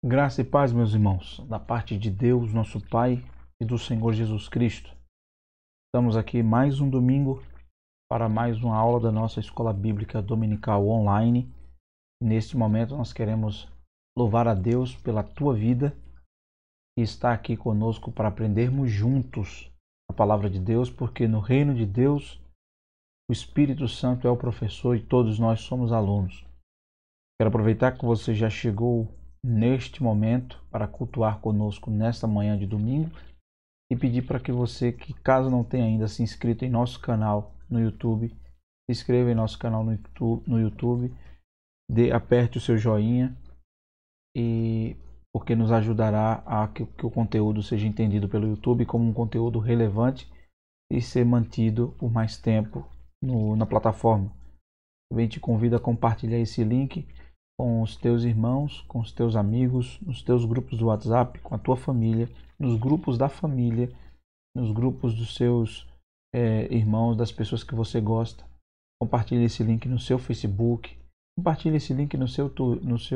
Graça e paz, meus irmãos, da parte de Deus, nosso Pai, e do Senhor Jesus Cristo. Estamos aqui mais um domingo para mais uma aula da nossa Escola Bíblica Dominical online. Neste momento nós queremos louvar a Deus pela tua vida que está aqui conosco para aprendermos juntos a palavra de Deus, porque no reino de Deus o Espírito Santo é o professor e todos nós somos alunos. Quero aproveitar que você já chegou neste momento para cultuar conosco nesta manhã de domingo e pedir para que você, que caso não tenha ainda se inscrito em nosso canal no YouTube, se inscreva em nosso canal no YouTube, aperte o seu joinha, porque nos ajudará a que o conteúdo seja entendido pelo YouTube como um conteúdo relevante e ser mantido por mais tempo na plataforma. Também te convido a compartilhar esse link com os teus irmãos, com os teus amigos, nos teus grupos do WhatsApp, com a tua família, nos grupos da família, nos grupos dos seus irmãos, das pessoas que você gosta. Compartilhe esse link no seu Facebook, compartilhe esse link no seu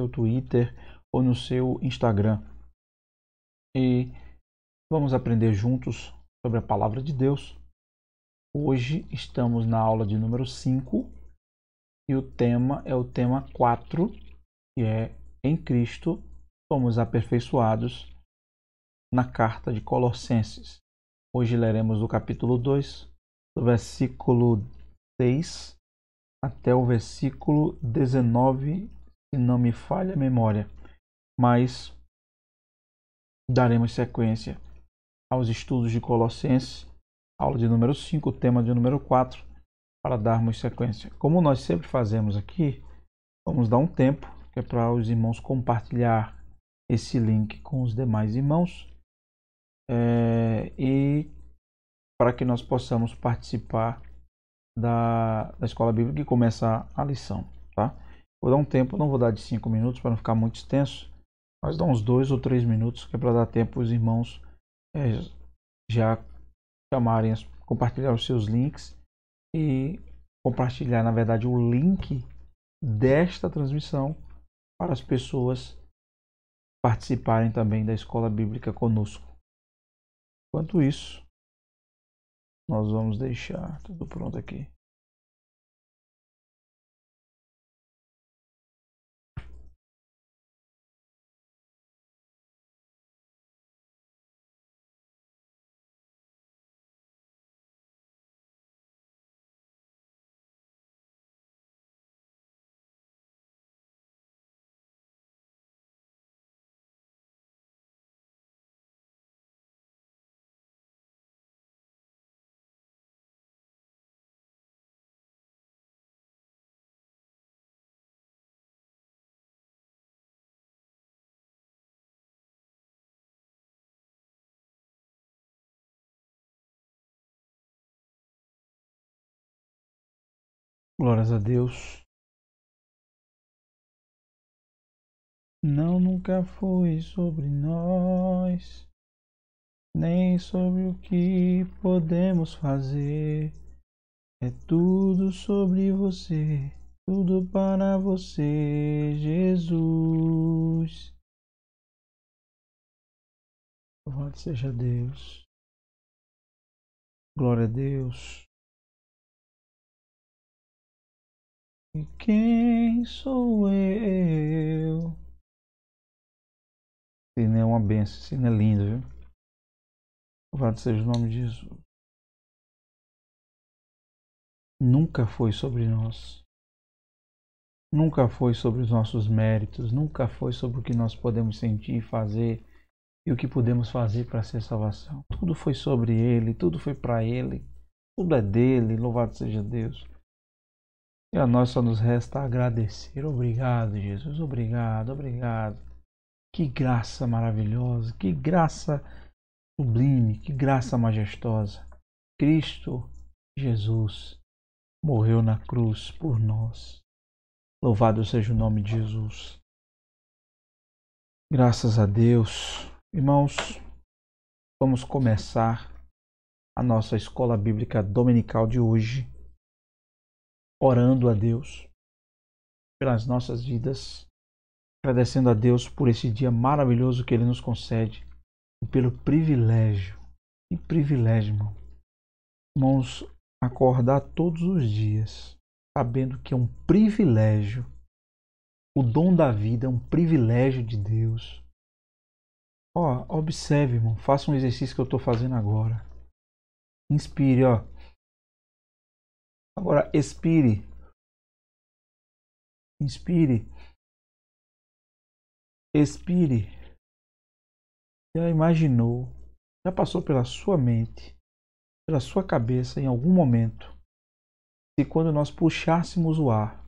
Twitter ou no seu Instagram. E vamos aprender juntos sobre a palavra de Deus. Hoje estamos na aula de número 5 e o tema é o tema 4, que é em Cristo somos aperfeiçoados, na carta de Colossenses. Hoje leremos do capítulo 2, do versículo 6 até o versículo 19, se não me falha a memória, mas daremos sequência aos estudos de Colossenses, aula de número 5, tema de número 4, para darmos sequência. Como nós sempre fazemos aqui, vamos dar um tempo, que é para os irmãos compartilhar esse link com os demais irmãos e para que nós possamos participar da escola bíblica e começar a lição, tá? Vou dar um tempo, não vou dar de 5 minutos para não ficar muito extenso, mas dá uns 2 ou 3 minutos, que é para dar tempo os irmãos já chamarem, compartilhar os seus links e compartilhar, na verdade, o link desta transmissão para as pessoas participarem também da escola bíblica conosco. Enquanto isso, nós vamos deixar tudo pronto aqui. Glórias a Deus. Não, nunca foi sobre nós, nem sobre o que podemos fazer. É tudo sobre você, tudo para você, Jesus. Louvado seja Deus. Glória a Deus. E quem sou eu? Se não é uma benção, se não é lindo, viu? Louvado seja o nome de Jesus. Nunca foi sobre nós. Nunca foi sobre os nossos méritos. Nunca foi sobre o que nós podemos sentir e fazer e o que podemos fazer para ser salvação. Tudo foi sobre Ele, tudo foi para Ele. Tudo é dele. Louvado seja Deus. E a nós só nos resta agradecer. Obrigado, Jesus. Obrigado, obrigado. Que graça maravilhosa, que graça sublime, que graça majestosa. Cristo Jesus morreu na cruz por nós. Louvado seja o nome de Jesus. Graças a Deus. Irmãos, vamos começar a nossa escola bíblica dominical de hoje, orando a Deus pelas nossas vidas, agradecendo a Deus por esse dia maravilhoso que Ele nos concede e pelo privilégio, que privilégio, irmão. Irmãos, acordar todos os dias, sabendo que é um privilégio, o dom da vida é um privilégio de Deus. Ó, observe, irmão, faça um exercício que eu estou fazendo agora. Inspire, ó. Agora expire. Inspire. Expire. Já imaginou, já passou pela sua mente, pela sua cabeça em algum momento, se quando nós puxássemos o ar,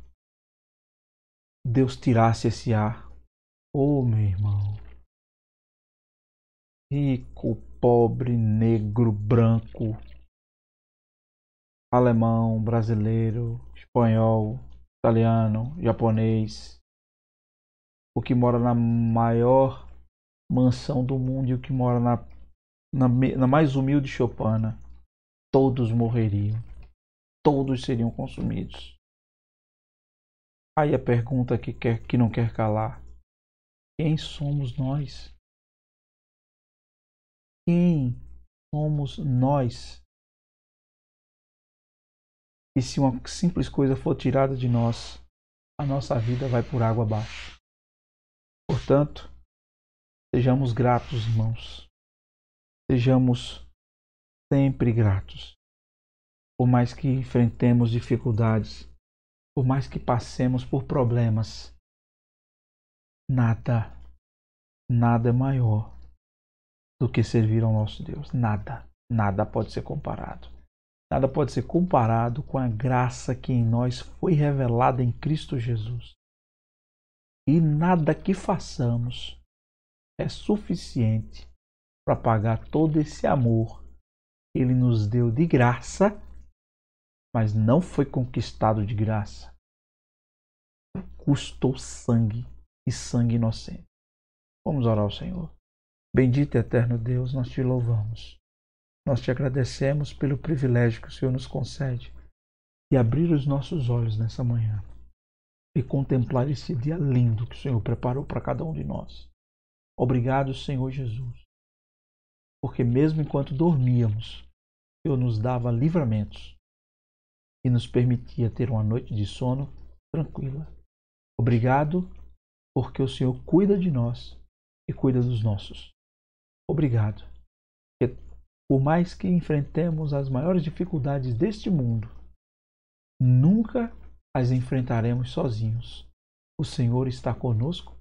Deus tirasse esse ar? Oh, meu irmão. Rico, pobre, negro, branco, alemão, brasileiro, espanhol, italiano, japonês, o que mora na maior mansão do mundo e o que mora na mais humilde choupana, todos morreriam, todos seriam consumidos. Aí a pergunta que não quer calar: quem somos nós? Quem somos nós? E se uma simples coisa for tirada de nós, a nossa vida vai por água abaixo. Portanto, sejamos gratos, irmãos. Sejamos sempre gratos. Por mais que enfrentemos dificuldades, por mais que passemos por problemas, nada é maior do que servir ao nosso Deus. Nada pode ser comparado. Nada pode ser comparado com a graça que em nós foi revelada em Cristo Jesus. E nada que façamos é suficiente para pagar todo esse amor que Ele nos deu de graça, mas não foi conquistado de graça. Custou sangue, e sangue inocente. Vamos orar ao Senhor. Bendito e eterno Deus, nós te louvamos. Nós te agradecemos pelo privilégio que o Senhor nos concede de abrir os nossos olhos nessa manhã e contemplar esse dia lindo que o Senhor preparou para cada um de nós. Obrigado, Senhor Jesus, porque mesmo enquanto dormíamos, o Senhor nos dava livramentos e nos permitia ter uma noite de sono tranquila. Obrigado, porque o Senhor cuida de nós e cuida dos nossos. Obrigado, porque por mais que enfrentemos as maiores dificuldades deste mundo, nunca as enfrentaremos sozinhos. O Senhor está conosco, o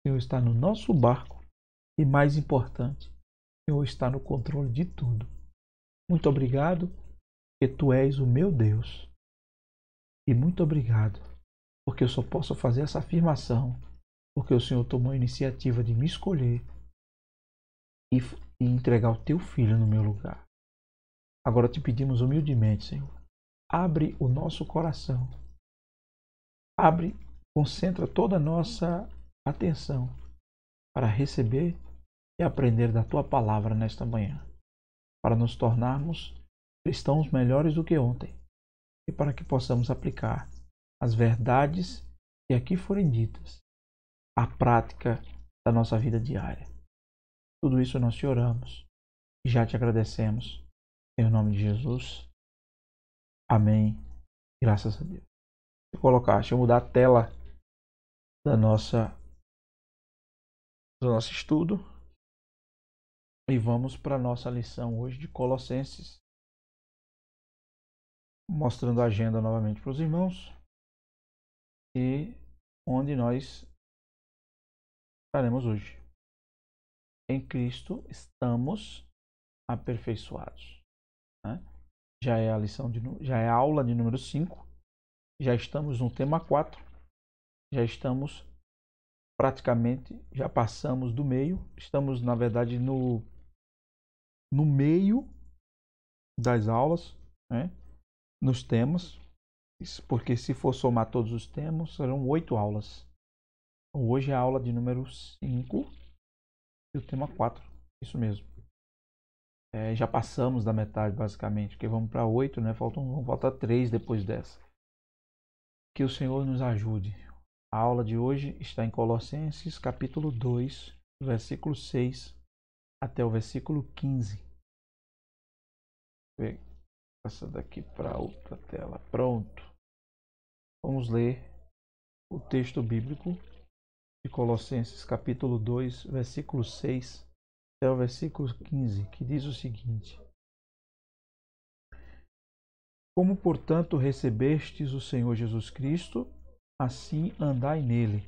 Senhor está no nosso barco e, mais importante, o Senhor está no controle de tudo. Muito obrigado, porque Tu és o meu Deus. E muito obrigado, porque eu só posso fazer essa afirmação, porque o Senhor tomou a iniciativa de me escolher e entregar o Teu Filho no meu lugar. Agora te pedimos humildemente, Senhor, abre o nosso coração. Abre, concentra toda a nossa atenção para receber e aprender da Tua palavra nesta manhã, para nos tornarmos cristãos melhores do que ontem e para que possamos aplicar as verdades que aqui forem ditas à prática da nossa vida diária. Tudo isso nós te oramos e já te agradecemos. Em nome de Jesus. Amém. Graças a Deus. Deixa eu mudar a tela do nosso estudo e vamos para a nossa lição hoje de Colossenses, mostrando a agenda novamente para os irmãos e onde nós estaremos hoje. Em Cristo estamos aperfeiçoados, né? Já é a aula de número 5. Já estamos no tema 4. Já estamos praticamente, já passamos do meio. Estamos, na verdade, no meio das aulas, né? Nos temas. Porque se for somar todos os temas, serão 8 aulas. Então, hoje é a aula de número 5 e o tema 4. Isso mesmo. Já passamos da metade, basicamente, porque vamos para 8, né? Falta 3 depois dessa. Que o Senhor nos ajude. A aula de hoje está em Colossenses, capítulo 2, versículo 6 até o versículo 15. Vou passar daqui para outra tela. Pronto. Vamos ler o texto bíblico de Colossenses, capítulo 2, versículo 6 até o versículo 15, que diz o seguinte: Como, portanto, recebestes o Senhor Jesus Cristo, assim andai nele,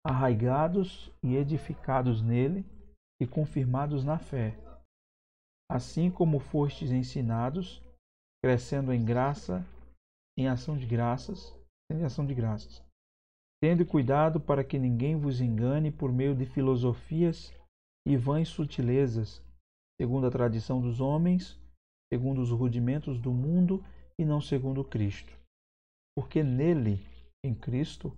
arraigados e edificados nele e confirmados na fé, assim como fostes ensinados, crescendo em graça, em ação de graças, tendo cuidado para que ninguém vos engane por meio de filosofias e vãs sutilezas, segundo a tradição dos homens, segundo os rudimentos do mundo e não segundo Cristo. Porque nele, em Cristo,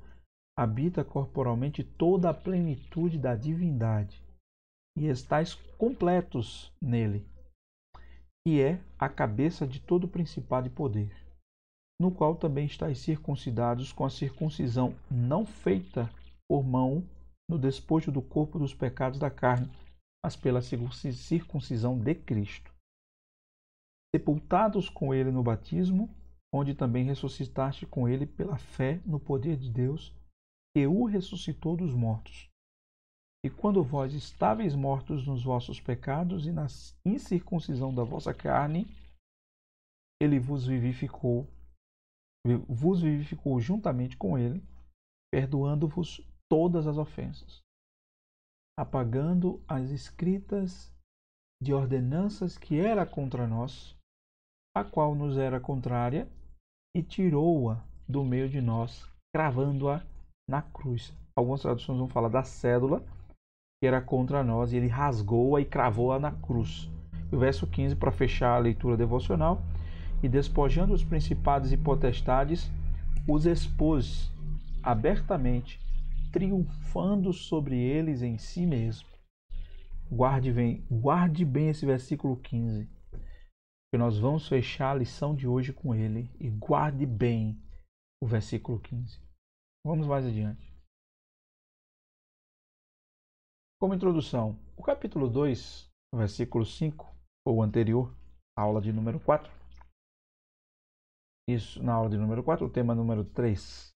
habita corporalmente toda a plenitude da divindade, e estáis completos nele, que é a cabeça de todo principado e poder, no qual também estáis circuncidados com a circuncisão não feita por mão no despojo do corpo dos pecados da carne, mas pela circuncisão de Cristo. Sepultados com ele no batismo, onde também ressuscitaste com ele pela fé no poder de Deus, que o ressuscitou dos mortos. E quando vós estáveis mortos nos vossos pecados e na incircuncisão da vossa carne, ele vos vivificou juntamente com ele, perdoando-vos todas as ofensas, apagando as escritas de ordenanças que era contra nós, a qual nos era contrária, e tirou-a do meio de nós, cravando-a na cruz. Algumas traduções vão falar da cédula que era contra nós, e ele rasgou-a e cravou-a na cruz. E o verso 15, para fechar a leitura devocional: e despojando os principados e potestades, os expôs abertamente, triunfando sobre eles em si mesmo. Guarde bem esse versículo 15, que nós vamos fechar a lição de hoje com ele, e guarde bem o versículo 15. Vamos mais adiante. Como introdução, o capítulo 2, versículo 5, ou anterior, a aula de número 4. Isso, na aula de número 4, o tema número 3.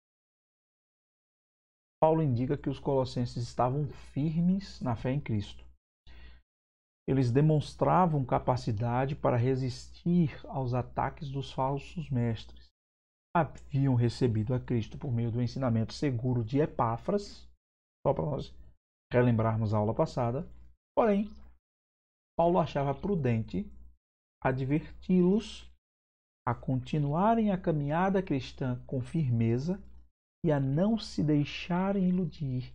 Paulo indica que os colossenses estavam firmes na fé em Cristo. Eles demonstravam capacidade para resistir aos ataques dos falsos mestres. Haviam recebido a Cristo por meio do ensinamento seguro de Epáfras, só para nós relembrarmos a aula passada. Porém, Paulo achava prudente adverti-los a continuarem a caminhada cristã com firmeza e a não se deixarem iludir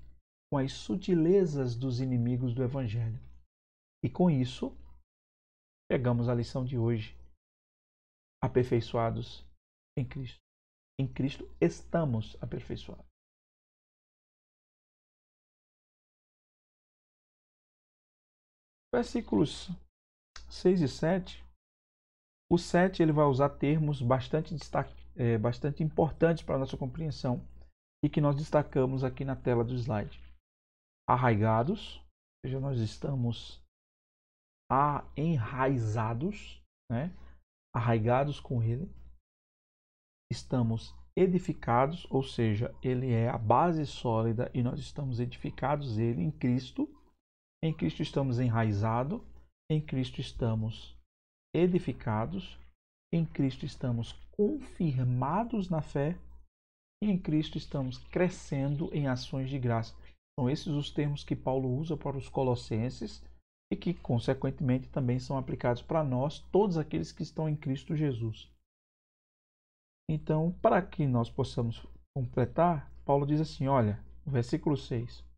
com as sutilezas dos inimigos do Evangelho. E com isso, pegamos a lição de hoje: aperfeiçoados em Cristo. Em Cristo estamos aperfeiçoados. Versículos 6 e 7. O 7 ele vai usar termos bastante importantes para a nossa compreensão e que nós destacamos aqui na tela do slide. Arraigados, ou seja, nós estamos enraizados, né? Arraigados com ele. Estamos edificados, ou seja, ele é a base sólida e nós estamos edificados ele em Cristo. Em Cristo estamos enraizados, em Cristo estamos edificados, em Cristo estamos confirmados na fé e em Cristo estamos crescendo em ações de graça. São esses os termos que Paulo usa para os colossenses e que, consequentemente, também são aplicados para nós, todos aqueles que estão em Cristo Jesus. Então, para que nós possamos completar, Paulo diz assim, olha, no versículo 6,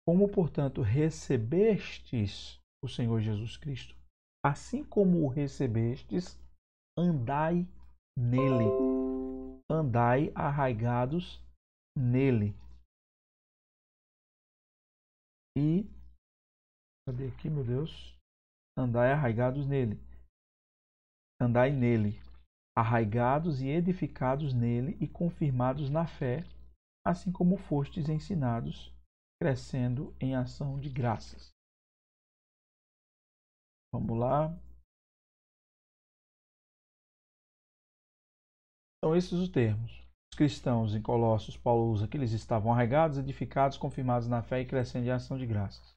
como, portanto, recebestes o Senhor Jesus Cristo, assim como o recebestes, andai nele, andai arraigados nele. E, cadê aqui, meu Deus? Andai arraigados nele. Andai nele, arraigados e edificados nele e confirmados na fé, assim como fostes ensinados, crescendo em ação de graças. Vamos lá. São esses os termos. Os cristãos em Colossos, Paulo usa que eles estavam arraigados, edificados, confirmados na fé e crescendo em ação de graças.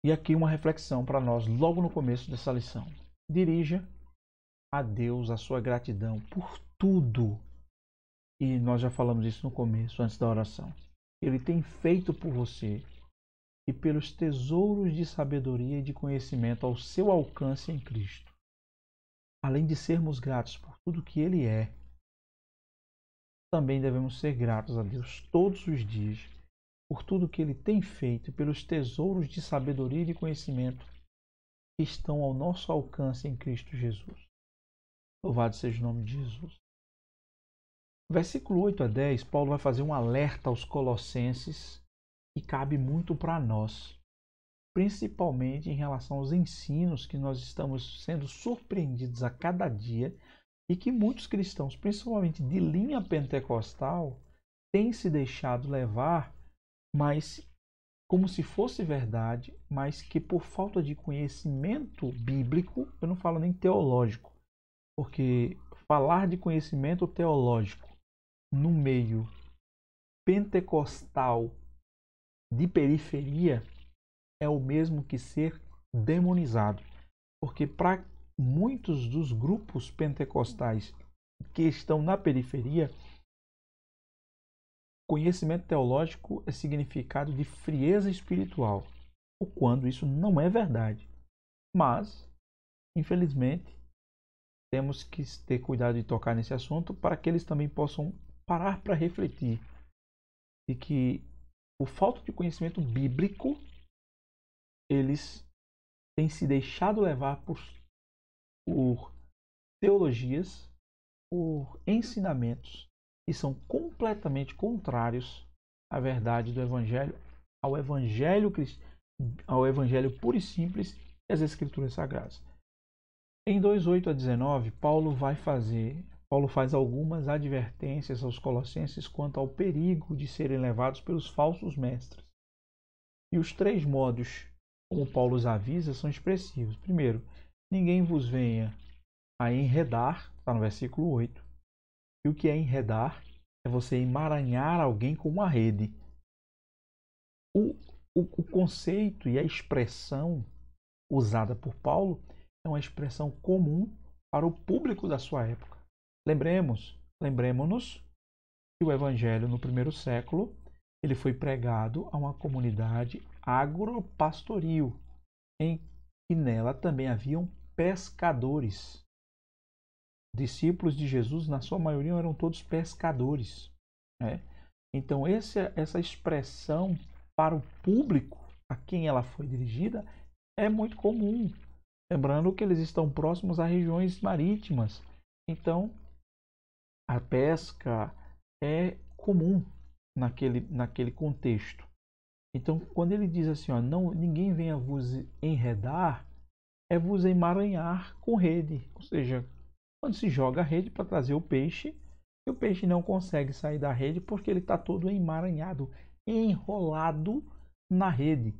E aqui uma reflexão para nós logo no começo dessa lição. Dirija a Deus a sua gratidão por tudo. E nós já falamos isso no começo, antes da oração. Ele tem feito por você e pelos tesouros de sabedoria e de conhecimento ao seu alcance em Cristo. Além de sermos gratos por tudo que Ele é, também devemos ser gratos a Deus todos os dias por tudo que Ele tem feito e pelos tesouros de sabedoria e de conhecimento que estão ao nosso alcance em Cristo Jesus. Louvado seja o nome de Jesus. Versículo 8 a 10, Paulo vai fazer um alerta aos colossenses que cabe muito para nós, principalmente em relação aos ensinos que nós estamos sendo surpreendidos a cada dia e que muitos cristãos, principalmente de linha pentecostal, têm se deixado levar, mas como se fosse verdade, mas que por falta de conhecimento bíblico, eu não falo nem teológico, porque falar de conhecimento teológico no meio pentecostal de periferia é o mesmo que ser demonizado. Porque para muitos dos grupos pentecostais que estão na periferia, conhecimento teológico é significado de frieza espiritual, o quando isso não é verdade. Mas, infelizmente, temos que ter cuidado de tocar nesse assunto para que eles também possam parar para refletir e que, por falta de conhecimento bíblico, eles têm se deixado levar por teologias, por ensinamentos que são completamente contrários à verdade do Evangelho, ao Evangelho puro e simples e às Escrituras Sagradas. Em 2:8 a 19, Paulo faz algumas advertências aos colossenses quanto ao perigo de serem levados pelos falsos mestres. E os 3 modos como Paulo os avisa são expressivos. Primeiro, ninguém vos venha a enredar, está no versículo 8. E o que é enredar? É você emaranhar alguém com uma rede. O conceito e a expressão usada por Paulo é uma expressão comum para o público da sua época. Lembremos-nos que o Evangelho no primeiro século ele foi pregado a uma comunidade agropastoril, em que nela também haviam pescadores. Discípulos de Jesus, na sua maioria, eram todos pescadores. Né? Então, essa expressão para o público a quem ela foi dirigida é muito comum. Lembrando que eles estão próximos a regiões marítimas. Então, a pesca é comum naquele contexto. Então, quando ele diz assim, ó, não, ninguém venha vos enredar, é vos emaranhar com rede. Ou seja, quando se joga a rede para trazer o peixe, e o peixe não consegue sair da rede porque ele está todo emaranhado, enrolado na rede.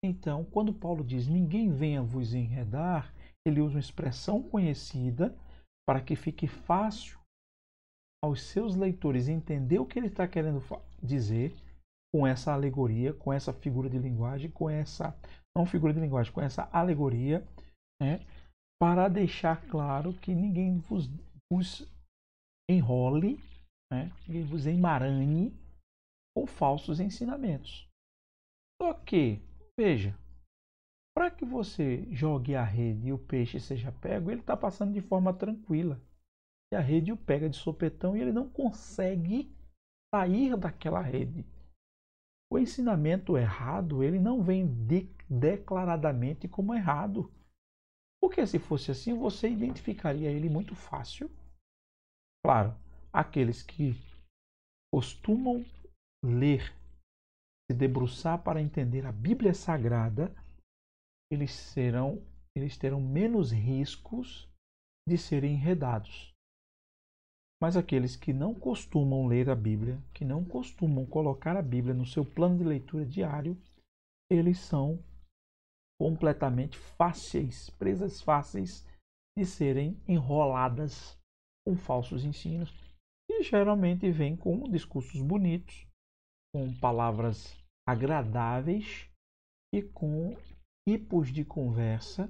Então, quando Paulo diz ninguém venha vos enredar, ele usa uma expressão conhecida para que fique fácil aos seus leitores entender o que ele está querendo dizer com essa alegoria, com essa figura de linguagem, com essa alegoria, né, para deixar claro que ninguém vos enrole, né, ninguém vos emaranhe com falsos ensinamentos. Só que, veja, para que você jogue a rede e o peixe seja pego, ele está passando de forma tranquila. E a rede o pega de sopetão e ele não consegue sair daquela rede. O ensinamento errado, ele não vem declaradamente como errado. Porque se fosse assim, você identificaria ele muito fácil. Claro, aqueles que costumam ler, se debruçar para entender a Bíblia Sagrada, eles terão menos riscos de serem enredados. Mas aqueles que não costumam ler a Bíblia, que não costumam colocar a Bíblia no seu plano de leitura diário, eles são completamente fáceis, presas fáceis de serem enroladas com falsos ensinos, e geralmente vêm com discursos bonitos, com palavras agradáveis e com tipos de conversa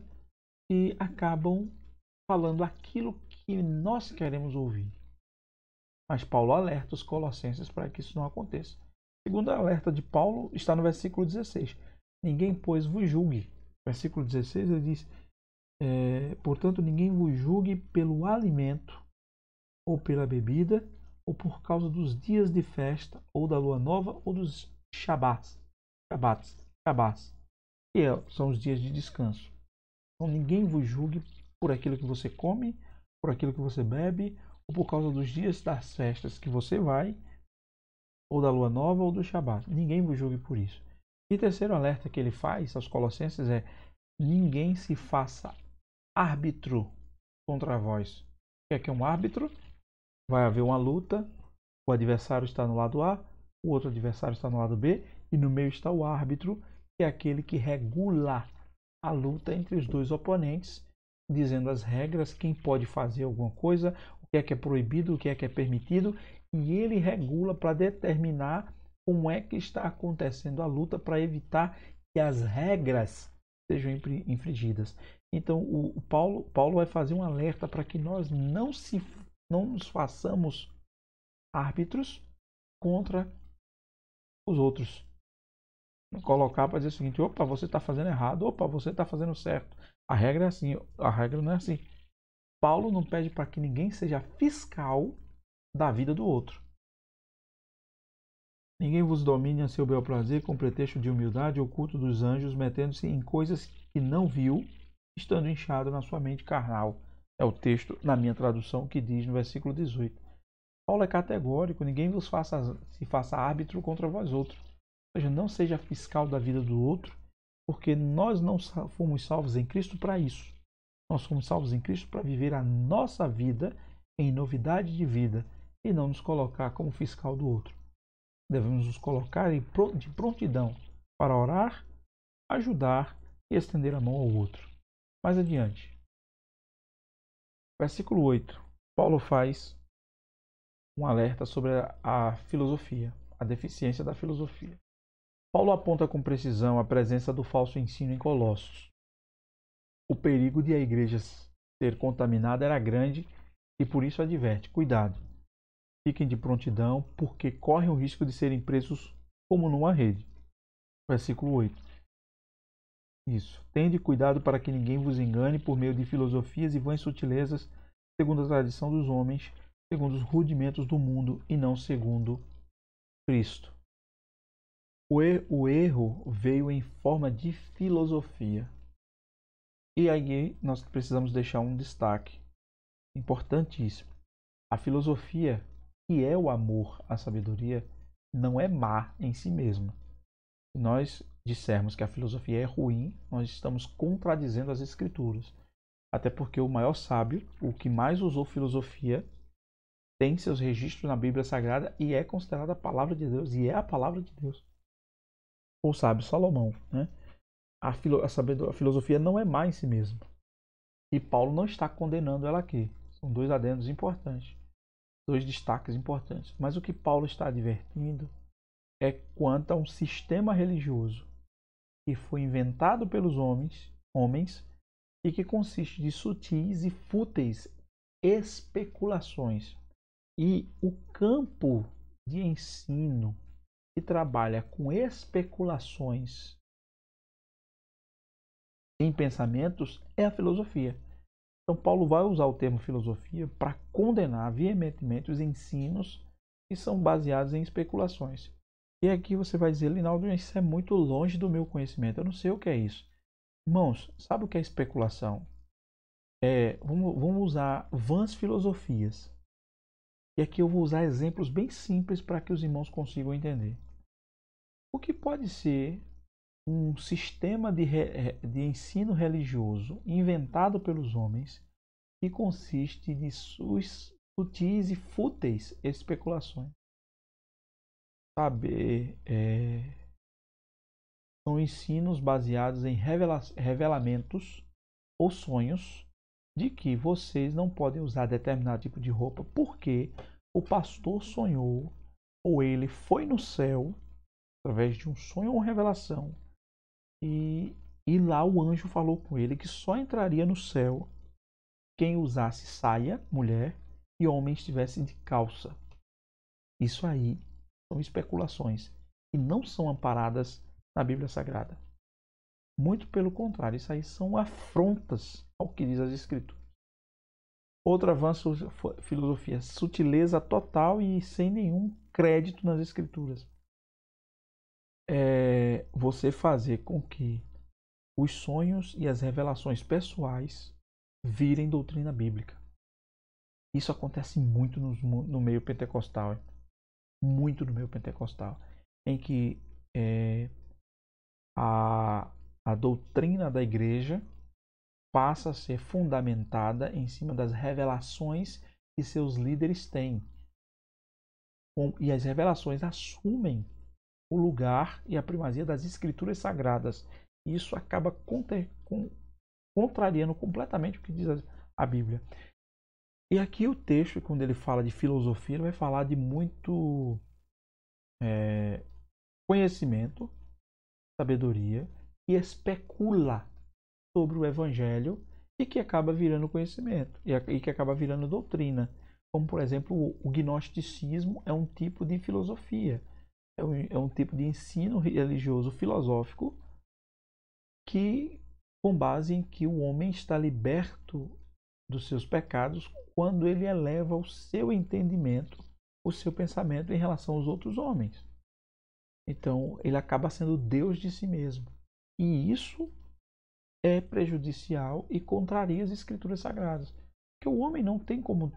que acabam falando aquilo que nós queremos ouvir. Mas Paulo alerta os colossenses para que isso não aconteça. O segundo alerta de Paulo está no versículo 16. Ninguém, pois, vos julgue. Versículo 16 ele diz: portanto, ninguém vos julgue pelo alimento, ou pela bebida, ou por causa dos dias de festa, ou da lua nova, ou dos shabats, que são os dias de descanso. Então, ninguém vos julgue por aquilo que você come, por aquilo que você bebe, ou por causa dos dias das festas que você vai, ou da lua nova, ou do shabat. Ninguém vos julgue por isso. E terceiro alerta que ele faz aos colossenses é: ninguém se faça árbitro contra vós. O que é um árbitro? Vai haver uma luta, o adversário está no lado A, o outro adversário está no lado B, e no meio está o árbitro, que é aquele que regula a luta entre os dois oponentes, dizendo as regras, quem pode fazer alguma coisa, o que é proibido, o que é permitido, e ele regula para determinar como é que está acontecendo a luta para evitar que as regras sejam infringidas. Então, o Paulo vai fazer um alerta para que nós não nos façamos árbitros contra os outros. Colocar para dizer o seguinte: opa, você está fazendo errado, opa, você está fazendo certo. A regra é assim, a regra não é assim. Paulo não pede para que ninguém seja fiscal da vida do outro. Ninguém vos domine a seu bel prazer com pretexto de humildade ou culto dos anjos, metendo-se em coisas que não viu, estando inchado na sua mente carnal. É o texto, na minha tradução, que diz no versículo 18. Paulo é categórico: ninguém se faça árbitro contra vós outros. Ou seja, não seja fiscal da vida do outro, porque nós não fomos salvos em Cristo para isso. Nós fomos salvos em Cristo para viver a nossa vida em novidade de vida e não nos colocar como fiscal do outro. Devemos nos colocar de prontidão para orar, ajudar e estender a mão ao outro. Mais adiante. Versículo 8. Paulo faz um alerta sobre a filosofia, a deficiência da filosofia. Paulo aponta com precisão a presença do falso ensino em Colossos. O perigo de a igreja ser contaminada era grande e por isso adverte: cuidado, fiquem de prontidão, porque correm o risco de serem presos como numa rede. Versículo 8. Isso. Tende cuidado para que ninguém vos engane por meio de filosofias e vãs sutilezas, segundo a tradição dos homens, segundo os rudimentos do mundo e não segundo Cristo. O erro veio em forma de filosofia. E aí nós precisamos deixar um destaque importantíssimo. A filosofia, que é o amor à sabedoria, não é má em si mesma. Se nós dissermos que a filosofia é ruim, nós estamos contradizendo as escrituras. Até porque o maior sábio, o que mais usou filosofia, tem seus registros na Bíblia Sagrada e é considerada a palavra de Deus, e é a palavra de Deus. O sábio Salomão, né? A filosofia não é má em si mesma. E Paulo não está condenando ela aqui. São dois adendos importantes, dois destaques importantes. Mas o que Paulo está advertindo é quanto a um sistema religioso que foi inventado pelos homens e que consiste de sutis e fúteis especulações. E o campo de ensino que trabalha com especulações em pensamentos é a filosofia. Então Paulo vai usar o termo filosofia para condenar veementemente os ensinos que são baseados em especulações. E aqui você vai dizer: Linaldo, isso é muito longe do meu conhecimento, eu não sei o que é isso. Irmãos, sabe o que é especulação? Vamos usar vãs filosofias. E aqui eu vou usar exemplos bem simples para que os irmãos consigam entender. O que pode ser um sistema de ensino religioso inventado pelos homens que consiste de sutis e fúteis especulações. Sabe, são ensinos baseados em revelamentos ou sonhos de que vocês não podem usar determinado tipo de roupa porque o pastor sonhou ou ele foi no céu através de um sonho ou revelação e lá o anjo falou com ele que só entraria no céu quem usasse saia, mulher, e homem estivesse de calça. Isso aí são especulações que não são amparadas na Bíblia Sagrada. Muito pelo contrário, isso aí são afrontas ao que diz as Escrituras. Outro avanço, filosofia, sutileza total e sem nenhum crédito nas Escrituras. É você fazer com que os sonhos e as revelações pessoais virem doutrina bíblica. Isso acontece muito no meio pentecostal. Muito no meio pentecostal. Em que a doutrina da igreja passa a ser fundamentada em cima das revelações que seus líderes têm. E as revelações assumem o lugar e a primazia das escrituras sagradas. E isso acaba contrariando completamente o que diz a Bíblia. E aqui o texto, quando ele fala de filosofia, ele vai falar de muito conhecimento, sabedoria, e especula sobre o Evangelho e que acaba virando conhecimento e que acaba virando doutrina. Como, por exemplo, o gnosticismo é um tipo de filosofia, é um tipo de ensino religioso filosófico que, com base em que o homem está liberto dos seus pecados quando ele eleva o seu entendimento, o seu pensamento em relação aos outros homens. Então, ele acaba sendo Deus de si mesmo. E isso é prejudicial e contraria as Escrituras Sagradas. Porque o homem não tem como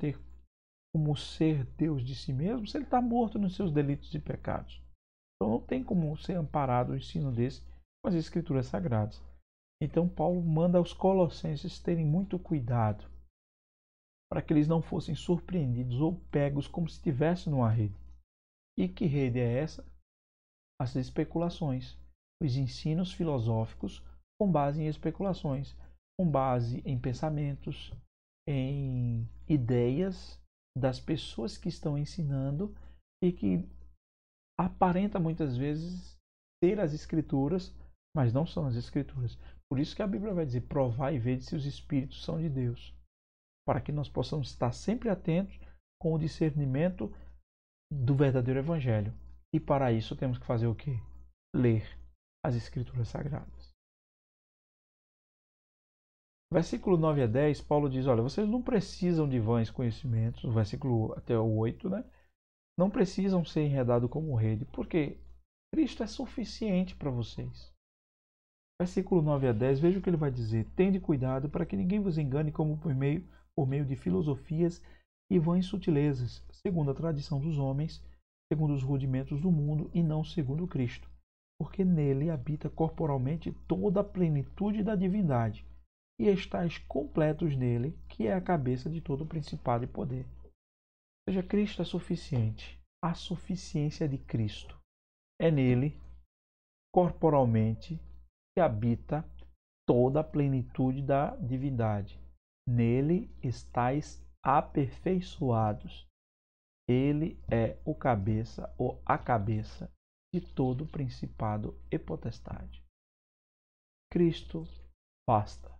ser Deus de si mesmo se ele está morto nos seus delitos e pecados. Então não tem como ser amparado o ensino desse com as Escrituras Sagradas. Então Paulo manda aos Colossenses terem muito cuidado para que eles não fossem surpreendidos ou pegos como se estivessem numa rede. E que rede é essa? As especulações, os ensinos filosóficos com base em especulações, com base em pensamentos, em ideias das pessoas que estão ensinando e que aparenta muitas vezes ser as Escrituras, mas não são as Escrituras. Por isso que a Bíblia vai dizer: provai e vede se os Espíritos são de Deus, para que nós possamos estar sempre atentos com o discernimento do verdadeiro Evangelho. E para isso temos que fazer o quê? Ler as Escrituras Sagradas. Versículo 9 a 10, Paulo diz: olha, vocês não precisam de vãs conhecimentos, o versículo até o 8, né? Não precisam ser enredados como rede, porque Cristo é suficiente para vocês. Versículo 9 a 10, veja o que ele vai dizer: tende cuidado para que ninguém vos engane como por meio de filosofias e vãs sutilezas, segundo a tradição dos homens, segundo os rudimentos do mundo e não segundo Cristo, porque nele habita corporalmente toda a plenitude da divindade, e estáis completos nele, que é a cabeça de todo principado e poder. Ou seja, Cristo é suficiente. A suficiência de Cristo é nele, corporalmente, que habita toda a plenitude da divindade. Nele estáis aperfeiçoados. Ele é o cabeça ou a cabeça de todo principado e potestade. Cristo basta.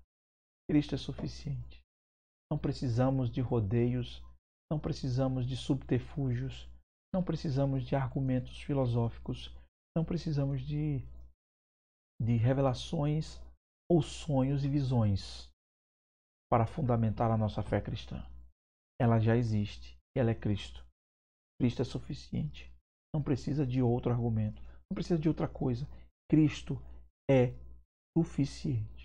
Cristo é suficiente. Não precisamos de rodeios, não precisamos de subterfúgios, não precisamos de argumentos filosóficos, não precisamos de revelações ou sonhos e visões para fundamentar a nossa fé cristã. Ela já existe e ela é Cristo. Cristo é suficiente. Não precisa de outro argumento, não precisa de outra coisa. Cristo é suficiente.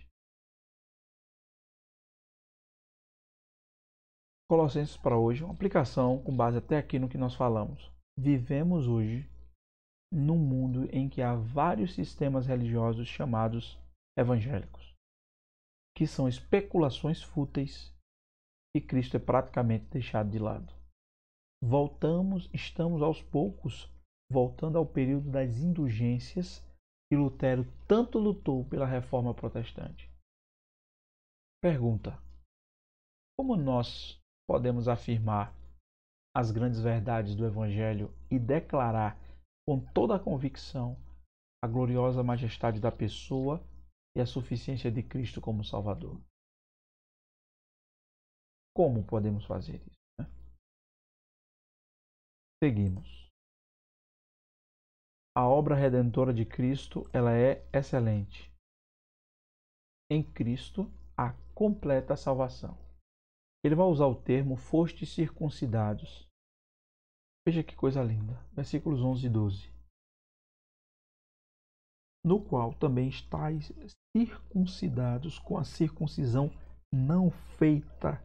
Colossenses para hoje, uma aplicação com base até aqui no que nós falamos. Vivemos hoje num mundo em que há vários sistemas religiosos chamados evangélicos, que são especulações fúteis e Cristo é praticamente deixado de lado. estamos aos poucos voltando ao período das indulgências que Lutero tanto lutou pela reforma protestante. Pergunta: como nós podemos afirmar as grandes verdades do Evangelho e declarar com toda a convicção a gloriosa majestade da pessoa e a suficiência de Cristo como Salvador? Como podemos fazer isso, né? Seguimos. A obra redentora de Cristo, ela é excelente. Em Cristo há completa salvação. Ele vai usar o termo fostes circuncidados. Veja que coisa linda. Versículos 11 e 12. No qual também estáis circuncidados com a circuncisão não feita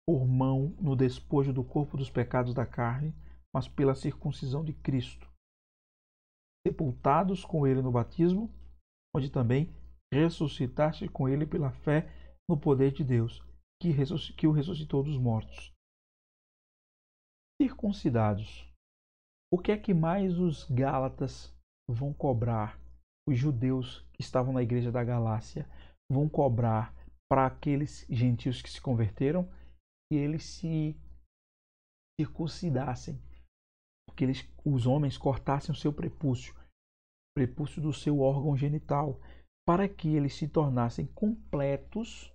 por mão no despojo do corpo dos pecados da carne, mas pela circuncisão de Cristo, sepultados com ele no batismo, onde também ressuscitaste com ele pela fé no poder de Deus, que o ressuscitou dos mortos. Circuncidados. O que é que mais os Gálatas vão cobrar? Os judeus que estavam na igreja da Galácia vão cobrar para aqueles gentios que se converteram que eles se circuncidassem, porque os homens cortassem o seu prepúcio do seu órgão genital, para que eles se tornassem completos,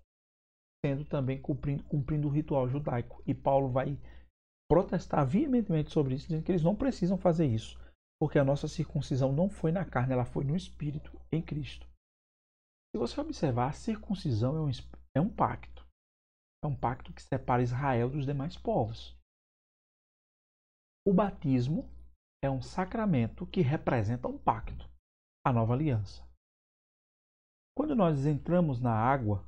sendo também cumprindo o ritual judaico. E Paulo vai protestar veementemente sobre isso, dizendo que eles não precisam fazer isso, porque a nossa circuncisão não foi na carne, ela foi no Espírito, em Cristo. Se você observar, a circuncisão é um pacto. É um pacto que separa Israel dos demais povos. O batismo é um sacramento que representa um pacto, a nova aliança. Quando nós entramos na água,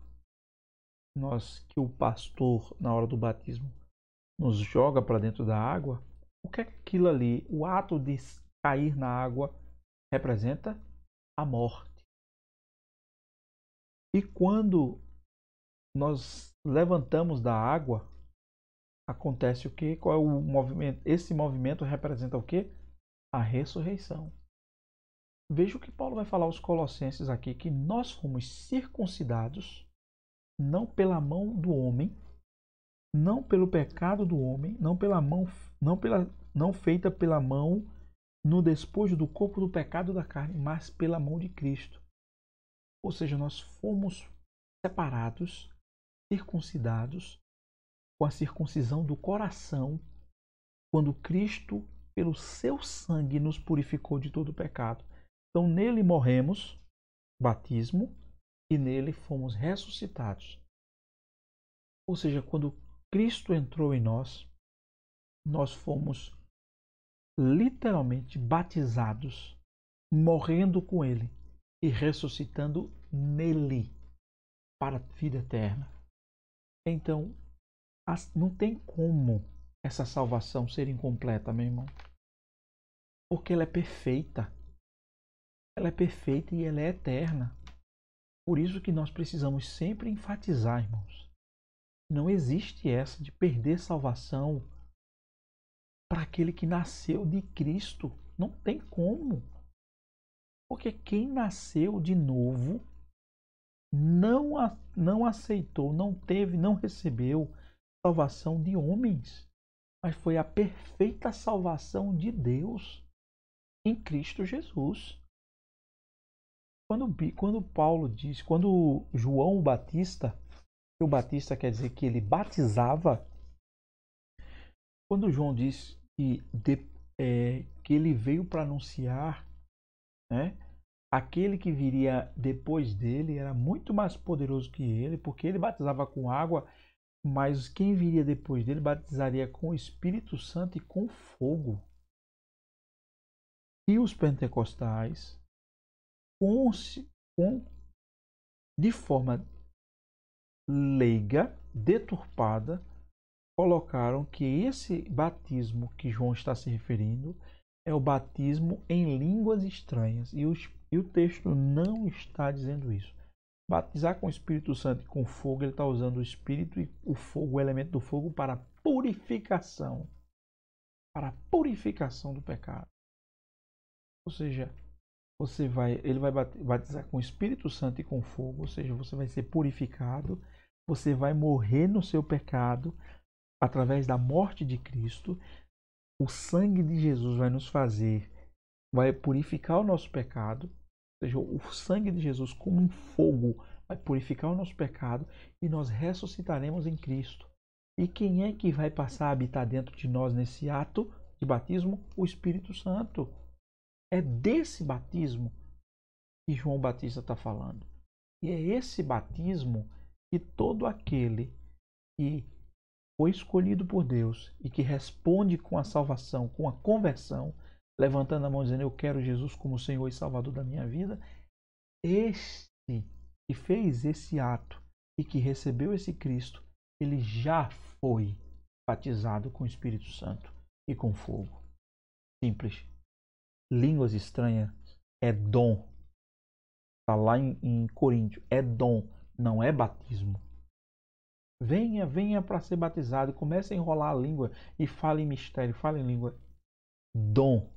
que o pastor, na hora do batismo, nos joga para dentro da água, o que é aquilo ali, o ato de cair na água, representa? A morte. E quando nós levantamos da água, acontece o quê? Qual é o movimento? Esse movimento representa o quê? A ressurreição. Veja o que Paulo vai falar aos Colossenses aqui, que nós fomos circuncidados não pela mão do homem, não pelo pecado do homem, não feita pela mão no despojo do corpo do pecado da carne, mas pela mão de Cristo. Ou seja, nós fomos separados, circuncidados com a circuncisão do coração, quando Cristo, pelo seu sangue, nos purificou de todo o pecado. Então, nele morremos, batismo, e nele fomos ressuscitados. Ou seja, quando Cristo entrou em nós, nós fomos literalmente batizados, morrendo com ele e ressuscitando nele para a vida eterna. Então, não tem como essa salvação ser incompleta, meu irmão, porque ela é perfeita. Ela é perfeita e ela é eterna. Por isso que nós precisamos sempre enfatizar, irmãos. Não existe essa de perder salvação para aquele que nasceu de Cristo. Não tem como. Porque quem nasceu de novo não aceitou, não recebeu salvação de homens, mas foi a perfeita salvação de Deus em Cristo Jesus. Quando Paulo diz, quando João Batista, o Batista quer dizer que ele batizava, quando João diz que ele veio para anunciar, né, aquele que viria depois dele era muito mais poderoso que ele, porque ele batizava com água, mas quem viria depois dele batizaria com o Espírito Santo e com fogo. E os pentecostais, de forma leiga, deturpada, colocaram que esse batismo que João está se referindo é o batismo em línguas estranhas. E o texto não está dizendo isso. Batizar com o Espírito Santo e com fogo, ele está usando o Espírito e o fogo, o elemento do fogo, para purificação. para a purificação do pecado. Ou seja, ele vai batizar com o Espírito Santo e com fogo, ou seja, você vai ser purificado, você vai morrer no seu pecado através da morte de Cristo. O sangue de Jesus vai purificar o nosso pecado, ou seja, o sangue de Jesus como um fogo vai purificar o nosso pecado e nós ressuscitaremos em Cristo. E quem é que vai passar a habitar dentro de nós nesse ato de batismo? O Espírito Santo. É desse batismo que João Batista está falando. E é esse batismo que todo aquele que foi escolhido por Deus e que responde com a salvação, com a conversão, levantando a mão dizendo: eu quero Jesus como Senhor e Salvador da minha vida, este que fez esse ato e que recebeu esse Cristo, ele já foi batizado com o Espírito Santo e com fogo. Simples. Línguas estranhas é dom. Está lá em Coríntios. É dom, não é batismo. Venha para ser batizado. Comece a enrolar a língua e fale em mistério, fale em língua. Dom,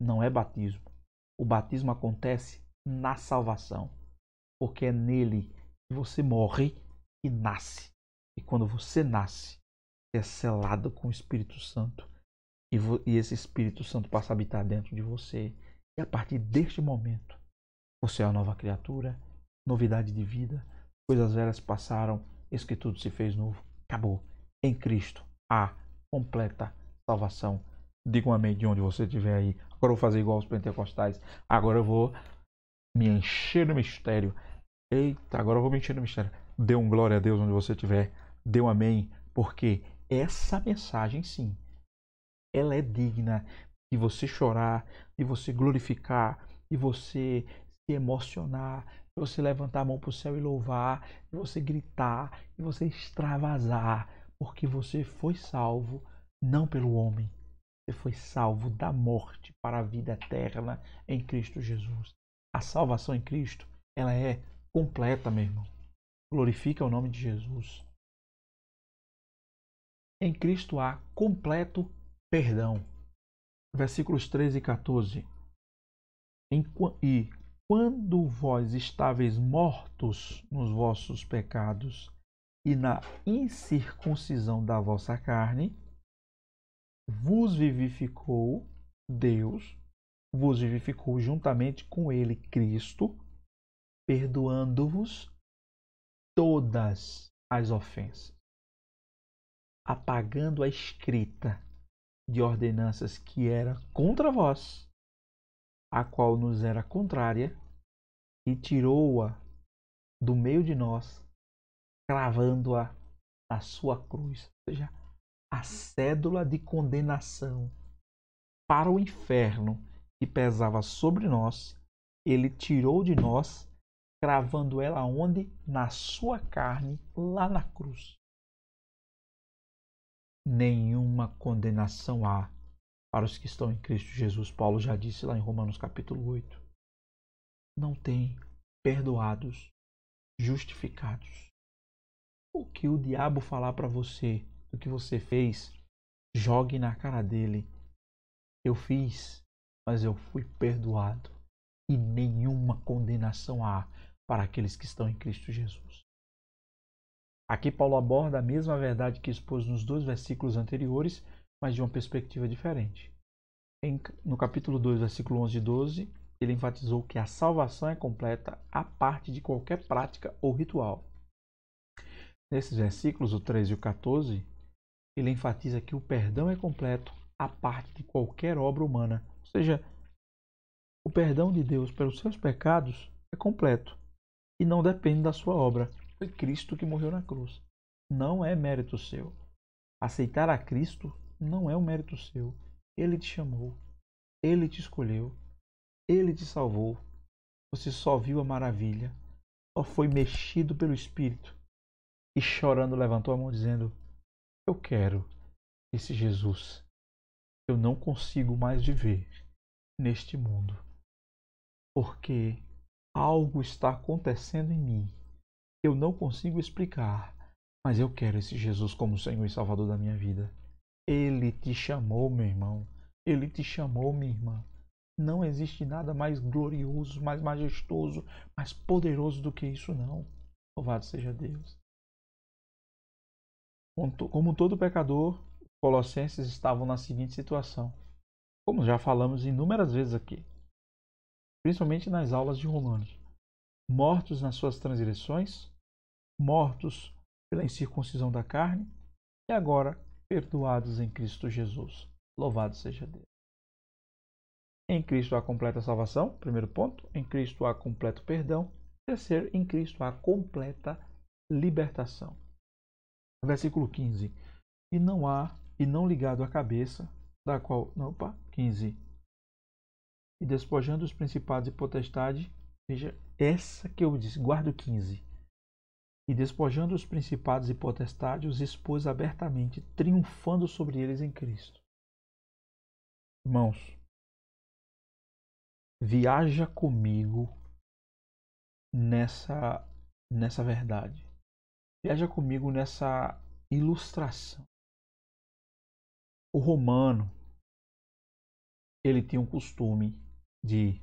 não é batismo. O batismo acontece na salvação. Porque é nele que você morre e nasce. E quando você nasce, é selado com o Espírito Santo. E esse Espírito Santo passa a habitar dentro de você. E a partir deste momento, você é uma nova criatura, novidade de vida, coisas velhas passaram, eis que tudo se fez novo. Acabou. Em Cristo há completa salvação. Diga um amém de onde você estiver aí. Agora eu vou fazer igual aos pentecostais. Agora eu vou me encher no mistério. Eita, agora eu vou me encher no mistério. Dê um glória a Deus onde você estiver. Dê um amém, porque essa mensagem, sim, ela é digna de você chorar, de você glorificar, de você se emocionar, de você levantar a mão para o céu e louvar, de você gritar, de você extravasar, porque você foi salvo não pelo homem, você foi salvo da morte para a vida eterna em Cristo Jesus. A salvação em Cristo, ela é completa, meu irmão. Glorifica o nome de Jesus. Em Cristo há completo perdão. Versículos 13 e 14. E quando vós estáveis mortos nos vossos pecados e na incircuncisão da vossa carne, vos vivificou Deus, vos vivificou juntamente com ele Cristo, perdoando-vos todas as ofensas, apagando a escrita de ordenanças que era contra vós, a qual nos era contrária, e tirou-a do meio de nós, cravando-a na sua cruz. Ou seja, a cédula de condenação para o inferno que pesava sobre nós, ele tirou de nós, cravando ela onde? Na sua carne, lá na cruz. Nenhuma condenação há para os que estão em Cristo Jesus. Paulo já disse lá em Romanos capítulo 8. Não tem perdoados, justificados. O que o diabo falar para você, o que você fez, jogue na cara dele. Eu fiz, mas eu fui perdoado. E nenhuma condenação há para aqueles que estão em Cristo Jesus. Aqui Paulo aborda a mesma verdade que expôs nos 2 versículos anteriores, mas de uma perspectiva diferente. No capítulo 2, versículo 11 e 12, ele enfatizou que a salvação é completa a parte de qualquer prática ou ritual. Nesses versículos, o 13 e o 14, ele enfatiza que o perdão é completo a parte de qualquer obra humana. Ou seja, o perdão de Deus pelos seus pecados é completo e não depende da sua obra. Foi Cristo que morreu na cruz. Não é mérito seu. Aceitar a Cristo não é um mérito seu. Ele te chamou. Ele te escolheu. Ele te salvou. Você só viu a maravilha. Só foi mexido pelo Espírito. E chorando levantou a mão dizendo: eu quero esse Jesus. Eu não consigo mais viver neste mundo. Porque algo está acontecendo em mim. Eu não consigo explicar, mas eu quero esse Jesus como Senhor e Salvador da minha vida. Ele te chamou, meu irmão. Ele te chamou, minha irmã. Não existe nada mais glorioso, mais majestoso, mais poderoso do que isso, não. Louvado seja Deus. Como todo pecador, os colossenses estavam na seguinte situação. Como já falamos inúmeras vezes aqui, principalmente nas aulas de Romanos. Mortos nas suas transgressões, mortos pela incircuncisão da carne, e agora perdoados em Cristo Jesus. Louvado seja Deus. Em Cristo há completa salvação, primeiro ponto. Em Cristo há completo perdão. Terceiro, em Cristo há completa libertação. Versículo 15. E não ligado à cabeça, da qual... 15. E despojando os principados e potestades, veja, essa que eu disse, guarda o 15. E despojando os principados e potestades, os expôs abertamente, triunfando sobre eles em Cristo. Irmãos, viaja comigo nessa verdade. Viaja comigo nessa ilustração. O romano, ele tinha um costume de,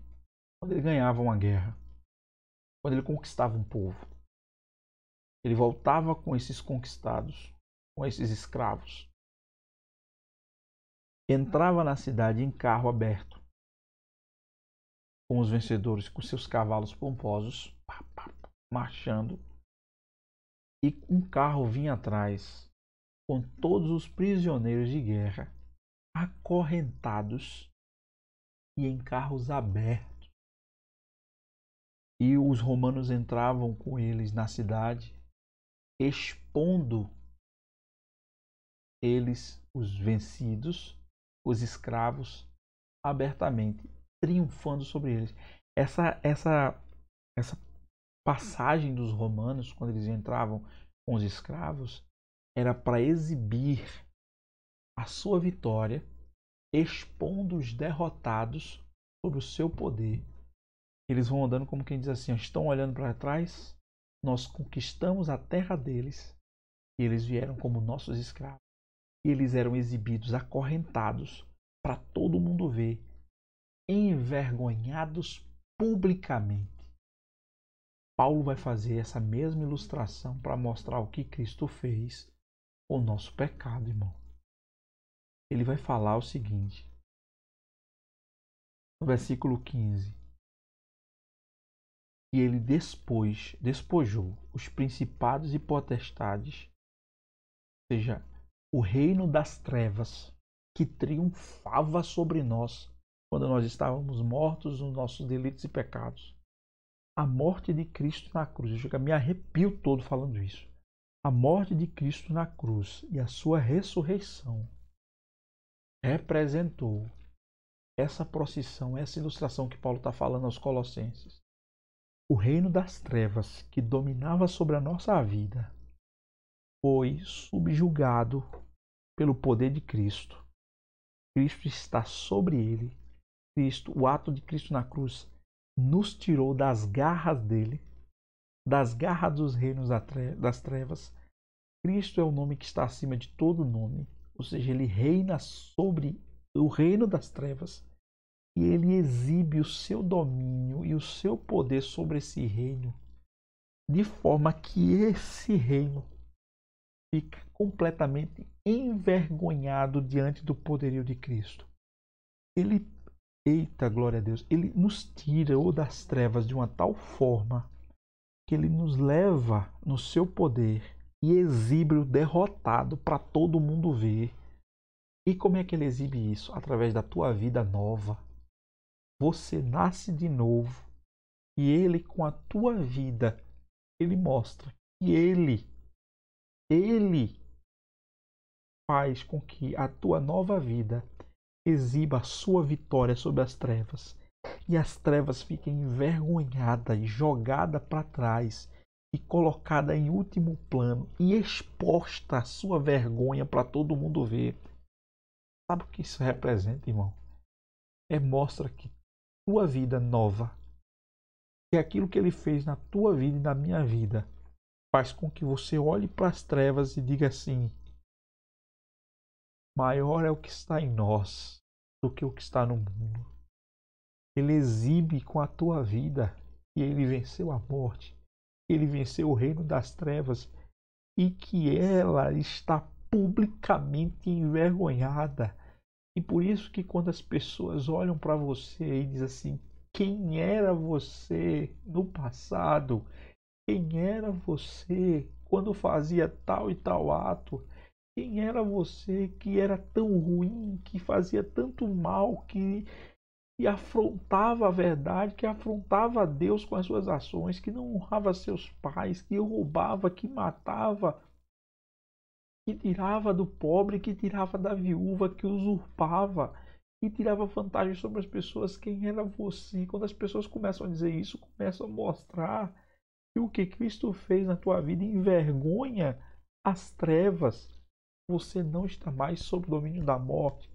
quando ele ganhava uma guerra, quando ele conquistava um povo, ele voltava com esses conquistados, com esses escravos, entrava na cidade em carro aberto, com os vencedores, com seus cavalos pomposos, marchando, e um carro vinha atrás, com todos os prisioneiros de guerra, acorrentados e em carros abertos. E os romanos entravam com eles na cidade, expondo eles, os vencidos, os escravos, abertamente, triunfando sobre eles. Essa passagem dos romanos, quando eles entravam com os escravos, era para exibir a sua vitória, expondo os derrotados sobre o seu poder. Eles vão andando como quem diz assim, estão olhando para trás, nós conquistamos a terra deles, e eles vieram como nossos escravos. E eles eram exibidos, acorrentados, para todo mundo ver, envergonhados publicamente. Paulo vai fazer essa mesma ilustração para mostrar o que Cristo fez com o nosso pecado, irmão. Ele vai falar o seguinte, no versículo 15, e ele despojou os principados e potestades, ou seja, o reino das trevas que triunfava sobre nós quando nós estávamos mortos nos nossos delitos e pecados. A morte de Cristo na cruz, eu me arrepio todo falando isso. A morte de Cristo na cruz e a sua ressurreição representou essa procissão, essa ilustração que Paulo está falando aos Colossenses. O reino das trevas que dominava sobre a nossa vida foi subjugado pelo poder de Cristo. Cristo está sobre ele. O ato de Cristo na cruz nos tirou das garras dele, das garras dos reinos das trevas. Cristo é o nome que está acima de todo nome, ou seja, ele reina sobre o reino das trevas e ele exibe o seu domínio e o seu poder sobre esse reino, de forma que esse reino fica completamente envergonhado diante do poderio de Cristo. Eita, glória a Deus, ele nos tira das trevas de uma tal forma que ele nos leva no seu poder e exibe o derrotado para todo mundo ver. E como é que ele exibe isso? Através da tua vida nova. Você nasce de novo e ele, com a tua vida, ele mostra que ele faz com que a tua nova vida exiba a sua vitória sobre as trevas. E as trevas fiquem envergonhadas e jogadas para trás e colocada em último plano e exposta a sua vergonha para todo mundo ver. Sabe o que isso representa, irmão? Mostra que tua vida nova, que aquilo que ele fez na tua vida e na minha vida, faz com que você olhe para as trevas e diga assim: maior é o que está em nós do que o que está no mundo. Ele exibe com a tua vida que ele venceu a morte, ele venceu o reino das trevas e que ela está publicamente envergonhada. E por isso que quando as pessoas olham para você e dizem assim, quem era você no passado? Quem era você quando fazia tal e tal ato? Quem era você que era tão ruim, que fazia tanto mal, que afrontava a verdade, que afrontava a Deus com as suas ações, que não honrava seus pais, que roubava, que matava, que tirava do pobre, que tirava da viúva, que usurpava, que tirava vantagem sobre as pessoas? Quem era você? Quando as pessoas começam a dizer isso, começam a mostrar que o que Cristo fez na tua vida envergonha as trevas. Você não está mais sob o domínio da morte.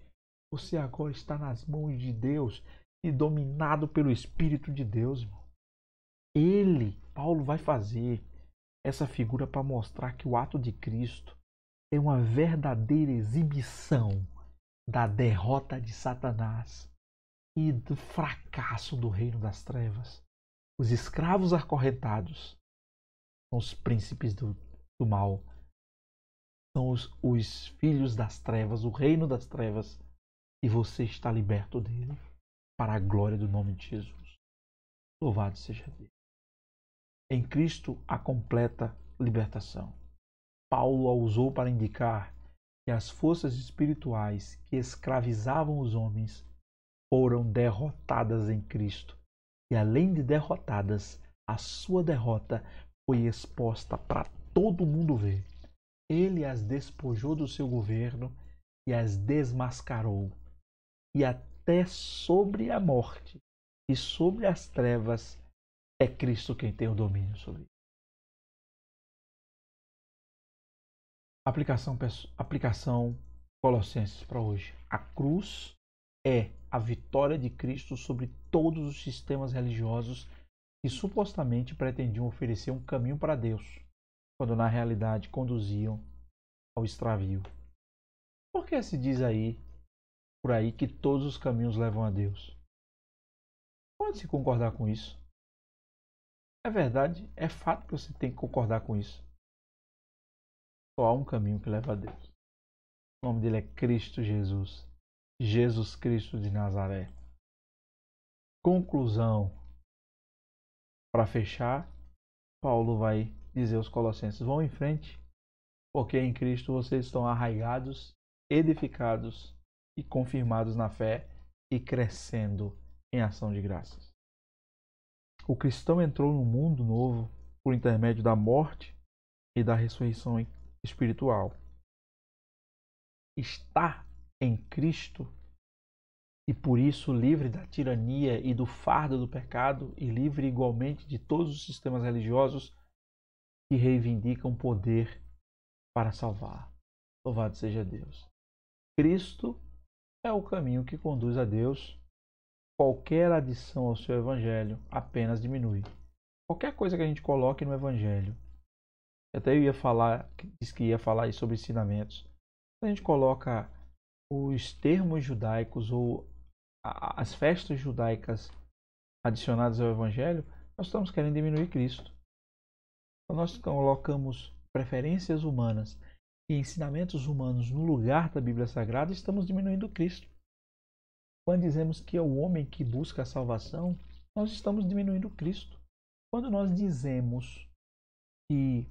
Você agora está nas mãos de Deus e dominado pelo Espírito de Deus, irmão. Paulo vai fazer essa figura para mostrar que o ato de Cristo é uma verdadeira exibição da derrota de Satanás e do fracasso do reino das trevas. Os escravos acorrentados são os príncipes do mal, são os filhos das trevas, o reino das trevas, e você está liberto dele para a glória do nome de Jesus. Louvado seja Deus. Em Cristo a completa libertação. Paulo a usou para indicar que as forças espirituais que escravizavam os homens foram derrotadas em Cristo. E além de derrotadas, a sua derrota foi exposta para todo mundo ver. Ele as despojou do seu governo e as desmascarou. E até sobre a morte e sobre as trevas é Cristo quem tem o domínio sobre isso. Aplicação Colossenses para hoje. A cruz é a vitória de Cristo sobre todos os sistemas religiosos que supostamente pretendiam oferecer um caminho para Deus, quando na realidade conduziam ao extravio. Por que se diz por aí que todos os caminhos levam a Deus? Pode-se concordar com isso? É verdade, é fato que você tem que concordar com isso. Só há um caminho que leva a Deus. O nome dele é Cristo Jesus. Jesus Cristo de Nazaré. Conclusão. Para fechar, Paulo vai dizer aos Colossenses: vão em frente, porque em Cristo vocês estão arraigados, edificados e confirmados na fé e crescendo em ação de graças. O cristão entrou num mundo novo por intermédio da morte e da ressurreição espiritual. Está em Cristo e por isso livre da tirania e do fardo do pecado e livre igualmente de todos os sistemas religiosos que reivindicam poder para salvar. Louvado seja Deus. Cristo é o caminho que conduz a Deus. Qualquer adição ao seu evangelho apenas diminui. Qualquer coisa que a gente coloque no evangelho, até eu disse que ia falar sobre ensinamentos. A gente coloca os termos judaicos ou as festas judaicas adicionadas ao evangelho, nós estamos querendo diminuir Cristo. Quando nós colocamos preferências humanas e ensinamentos humanos no lugar da Bíblia Sagrada, estamos diminuindo Cristo. Quando dizemos que é o homem que busca a salvação, nós estamos diminuindo Cristo. Quando nós dizemos que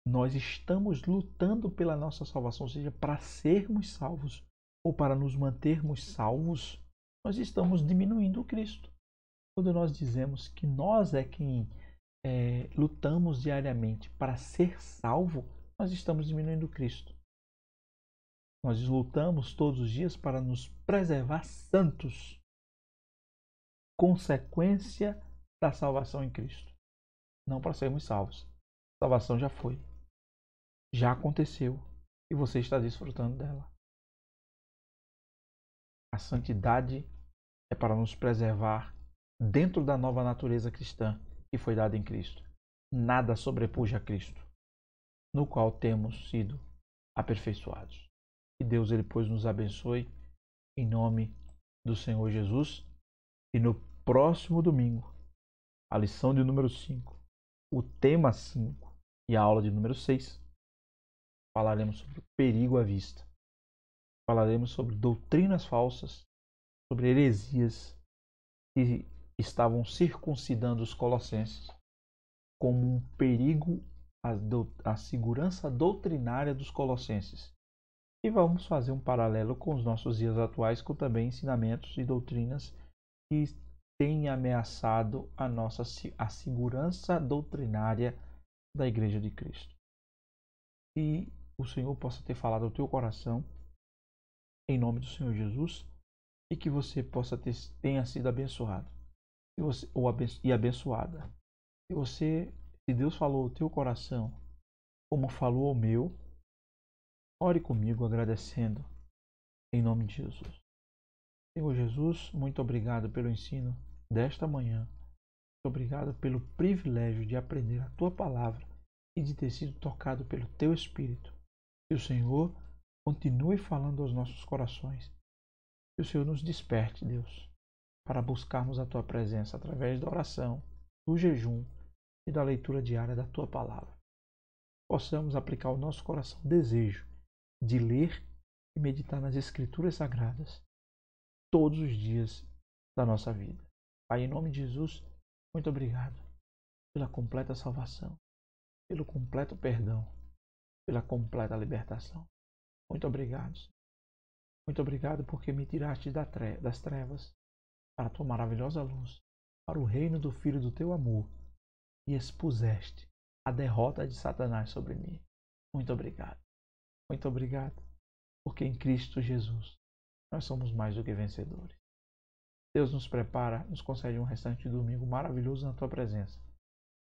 nós estamos lutando pela nossa salvação, ou seja, para sermos salvos ou para nos mantermos salvos, nós estamos diminuindo Cristo. Quando nós dizemos que nós é quem lutamos diariamente para ser salvo, nós estamos diminuindo Cristo. Nós lutamos todos os dias para nos preservar santos, consequência da salvação em Cristo, não para sermos salvos. A salvação já foi, já aconteceu e você está desfrutando dela. A santidade é para nos preservar dentro da nova natureza cristã que foi dada em Cristo. Nada sobrepuja a Cristo, no qual temos sido aperfeiçoados. Que Deus ele pois nos abençoe em nome do Senhor Jesus. E no próximo domingo, a lição de número 5, o tema 5 e a aula de número 6, falaremos sobre o perigo à vista. Falaremos sobre doutrinas falsas, sobre heresias que estavam circuncidando os colossenses como um perigo à segurança doutrinária dos colossenses. E vamos fazer um paralelo com os nossos dias atuais, com também ensinamentos e doutrinas que têm ameaçado a segurança doutrinária da Igreja de Cristo. E o Senhor possa ter falado ao teu coração, em nome do Senhor Jesus, e que você tenha sido abençoado e abençoada. Se Deus falou ao teu coração, como falou ao meu, ore comigo agradecendo, em nome de Jesus. Senhor Jesus, muito obrigado pelo ensino desta manhã. Muito obrigado pelo privilégio de aprender a tua palavra e de ter sido tocado pelo teu Espírito. Que o Senhor continue falando aos nossos corações. Que o Senhor nos desperte, Deus, para buscarmos a tua presença através da oração, do jejum e da leitura diária da tua palavra. Possamos aplicar ao nosso coração o desejo de ler e meditar nas Escrituras Sagradas todos os dias da nossa vida. Pai, em nome de Jesus, muito obrigado pela completa salvação, pelo completo perdão, pela completa libertação. Muito obrigado. Muito obrigado porque me tiraste das trevas para a tua maravilhosa luz, para o reino do Filho do teu amor, e expuseste a derrota de Satanás sobre mim. Muito obrigado. Muito obrigado, porque em Cristo Jesus nós somos mais do que vencedores. Deus nos prepara, nos concede um restante de domingo maravilhoso na tua presença.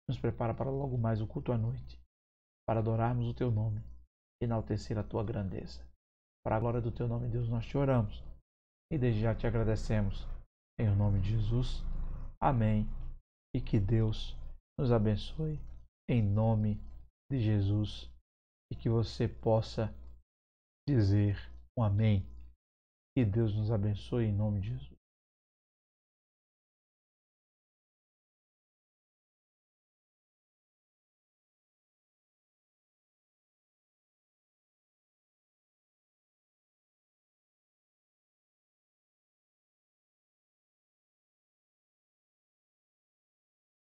Nos prepara para logo mais o culto à noite, para adorarmos o teu nome e enaltecer a tua grandeza. Para a glória do teu nome, Deus, nós te oramos e desde já te agradecemos. Em nome de Jesus. Amém. E que Deus nos abençoe em nome de Jesus e que você possa dizer um amém. Que Deus nos abençoe em nome de Jesus.